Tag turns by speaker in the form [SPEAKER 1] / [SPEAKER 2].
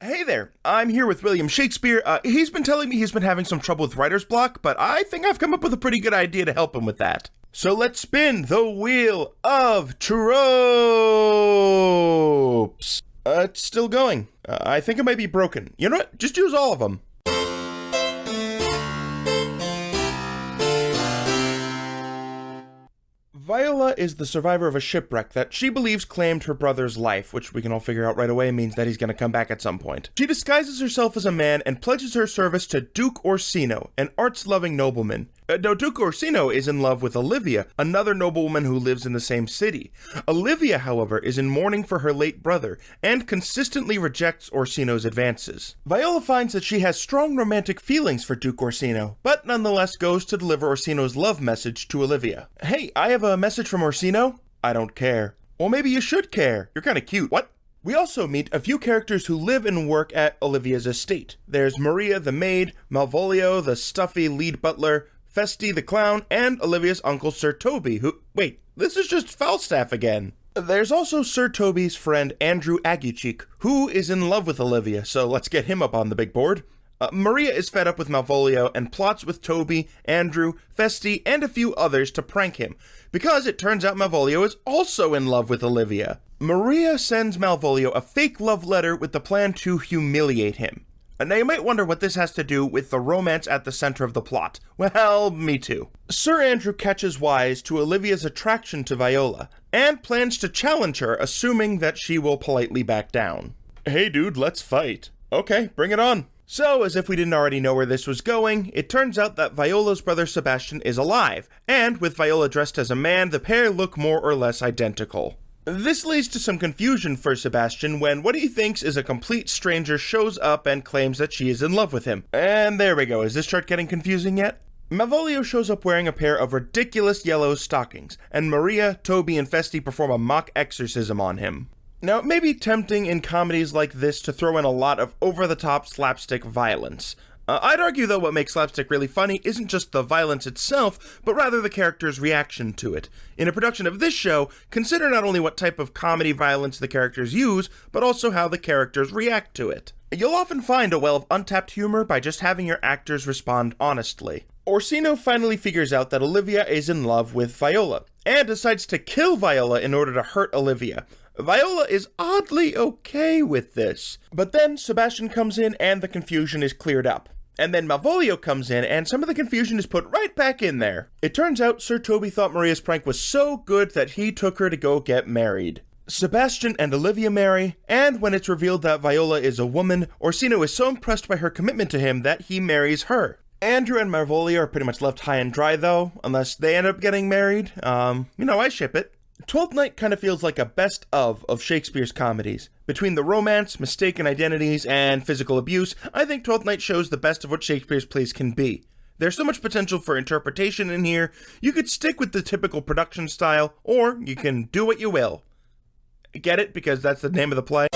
[SPEAKER 1] Hey there, I'm here with William Shakespeare. He's been telling me he's been having some trouble with writer's block, but I think I've come up with a pretty good idea to help him with that. So let's spin the wheel of tropes. It's still going. I think it might be broken. You know what? Just use all of them. Viola is the survivor of a shipwreck that she believes claimed her brother's life, which we can all figure out right away means that he's going to come back at some point. She disguises herself as a man and pledges her service to Duke Orsino, an arts-loving nobleman. No, Duke Orsino is in love with Olivia, another noblewoman who lives in the same city. Olivia, however, is in mourning for her late brother and consistently rejects Orsino's advances. Viola finds that she has strong romantic feelings for Duke Orsino, but nonetheless goes to deliver Orsino's love message to Olivia. Hey, I have a message from Orsino? I don't care. Well, maybe you should care. You're kinda cute. What? We also meet a few characters who live and work at Olivia's estate. There's Maria the maid, Malvolio the stuffy lead butler, Festi the clown, and Olivia's uncle Sir Toby, who— wait, this is just Falstaff again. There's also Sir Toby's friend Andrew Aguecheek, who is in love with Olivia, so let's get him up on the big board. Maria is fed up with Malvolio and plots with Toby, Andrew, Festi, and a few others to prank him, because it turns out Malvolio is also in love with Olivia. Maria sends Malvolio a fake love letter with the plan to humiliate him. Now you might wonder what this has to do with the romance at the center of the plot. Well, me too. Sir Andrew catches wise to Olivia's attraction to Viola, and plans to challenge her, assuming that she will politely back down. Hey dude, let's fight. Okay, bring it on. So, as if we didn't already know where this was going, it turns out that Viola's brother Sebastian is alive, and with Viola dressed as a man, the pair look more or less identical. This leads to some confusion for Sebastian when what he thinks is a complete stranger shows up and claims that she is in love with him. And there we go, is this chart getting confusing yet? Malvolio shows up wearing a pair of ridiculous yellow stockings, and Maria, Toby, and Festi perform a mock exorcism on him. Now, it may be tempting in comedies like this to throw in a lot of over-the-top slapstick violence. I'd argue, though, what makes slapstick really funny isn't just the violence itself, but rather the character's reaction to it. In a production of this show, consider not only what type of comedy violence the characters use, but also how the characters react to it. You'll often find a well of untapped humor by just having your actors respond honestly. Orsino finally figures out that Olivia is in love with Viola, and decides to kill Viola in order to hurt Olivia. Viola is oddly okay with this, but then Sebastian comes in and the confusion is cleared up. And then Malvolio comes in and some of the confusion is put right back in there. It turns out Sir Toby thought Maria's prank was so good that he took her to go get married. Sebastian and Olivia marry, and when it's revealed that Viola is a woman, Orsino is so impressed by her commitment to him that he marries her. Andrew and Malvolio are pretty much left high and dry though, unless they end up getting married. I ship it. Twelfth Night kind of feels like a best of Shakespeare's comedies. Between the romance, mistaken identities, and physical abuse, I think Twelfth Night shows the best of what Shakespeare's plays can be. There's so much potential for interpretation in here. You could stick with the typical production style, or you can do what you will. Get it? Because that's the name of the play.